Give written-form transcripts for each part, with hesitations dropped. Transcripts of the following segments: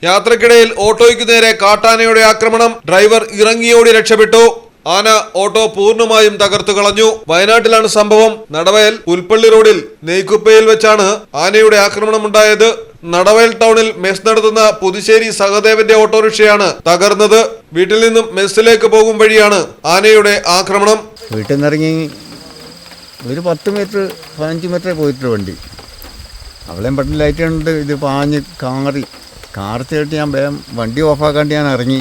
യാത്രക്കിടയിൽ ഓട്ടോയ്ക്ക് നേരെ കാട്ടാനയുടെ ആക്രമണം. ഡ്രൈവർ ഇറങ്ങിയോടി രക്ഷപ്പെട്ടു. ആന ഓട്ടോ പൂർണ്ണമായും തകർത്തു കളഞ്ഞു. വയനാട്ടിലാണ് സംഭവം. നടവയൽ പുൽപ്പള്ളി റോഡിൽ നെയ്ക്കുപ്പയിൽ വെച്ചാണ് ആനയുടെ ആക്രമണമുണ്ടായത്. നടവയൽ ടൗണിൽ മെസ് നടത്തുന്ന പുതുശ്ശേരി സഹദേവന്റെ ഓട്ടോറിക്ഷയാണ് തകർന്നത്. വീട്ടിൽ നിന്നും മെസ്സിലേക്ക് പോകും വഴിയാണ് ആനയുടെ ആക്രമണം. വീട്ടിൽ നിന്നിറങ്ങി ഒരു 10 മീറ്റർ 15 മീറ്റർ പോയിട്ട് വണ്ടി അവളെയും പെട്ടെന്ന് ലൈറ്റ് ഉണ്ട്. ഇത് പാഞ്ഞ് കാർ ചേട്ട് ഞാൻ വേഗം വണ്ടി ഓഫാക്കാണ്ട് ഞാൻ ഇറങ്ങി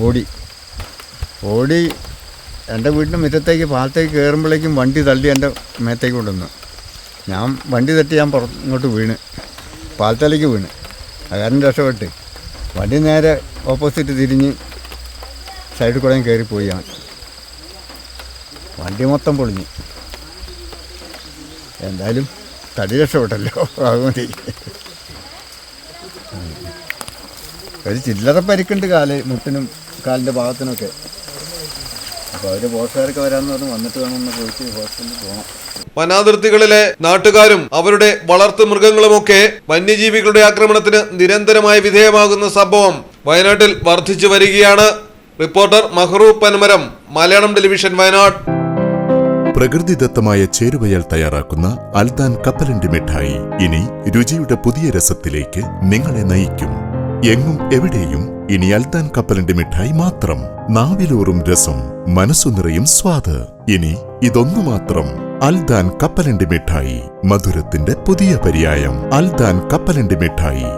ഓടി എൻ്റെ വീടിൻ്റെ മുറ്റത്തേക്ക് പാലത്തേക്ക് കയറുമ്പോഴേക്കും വണ്ടി തള്ളി എൻ്റെ മേത്തേക്ക് കൊണ്ടുവന്നു. ഞാൻ വണ്ടി തട്ടി ഞാൻ ഇങ്ങോട്ട് വീണ് പാലത്തേലേക്ക് വീണ്. അകാരം രക്ഷപ്പെട്ട് വണ്ടി നേരെ ഓപ്പോസിറ്റ് തിരിഞ്ഞ് സൈഡിൽ കൂടെ കയറിപ്പോയി. ഞാൻ വണ്ടി മൊത്തം പൊളിഞ്ഞു. എന്തായാലും തടി രക്ഷപ്പെട്ടല്ലോ. അതുമതി. ഒരു ചില്ലറ പരിക്കുണ്ട് മുട്ടിനും കാലിൻ്റെ ഭാഗത്തിനൊക്കെ. അപ്പോൾ അവർ പോസ്റ്റുകാരൊക്കെ വരാമെന്ന് പറഞ്ഞ് വന്നിട്ട് വേണമെന്ന് പോയിട്ട് ഹോസ്പിറ്റലിൽ പോകണം. വനാതിർത്തികളിലെ നാട്ടുകാരും അവരുടെ വളർത്തു മൃഗങ്ങളുമൊക്കെ വന്യജീവികളുടെ ആക്രമണത്തിന് നിരന്തരമായി വിധേയമാകുന്ന സംഭവം വയനാട്ടിൽ വർദ്ധിച്ചു വരികയാണ്. Reporter Mahroob Panamaram, Malayalam television, Wayanad. പ്രകൃതിദത്തമായ ചേരുവയാൽ തയ്യാറാക്കുന്ന അൽദാൻ കപ്പലണ്ടി മിഠായി ഇനി രുചിയുടെ പുതിയ രസത്തിലേക്ക് നിങ്ങളെ നയിക്കും. എങ്ങും എവിടെയും ഇനി അൽദാൻ കപ്പലണ്ടി മിഠായി മാത്രം. നാവിലൂറും രസം, മനസ്സു നിറയും സ്വാദ്. ഇനി ഇതൊന്നു മാത്രം. അൽദാൻ കപ്പലണ്ടി മിഠായി, മധുരത്തിന്റെ പുതിയ പര്യായം. അൽദാൻ കപ്പലണ്ടി മിഠായി.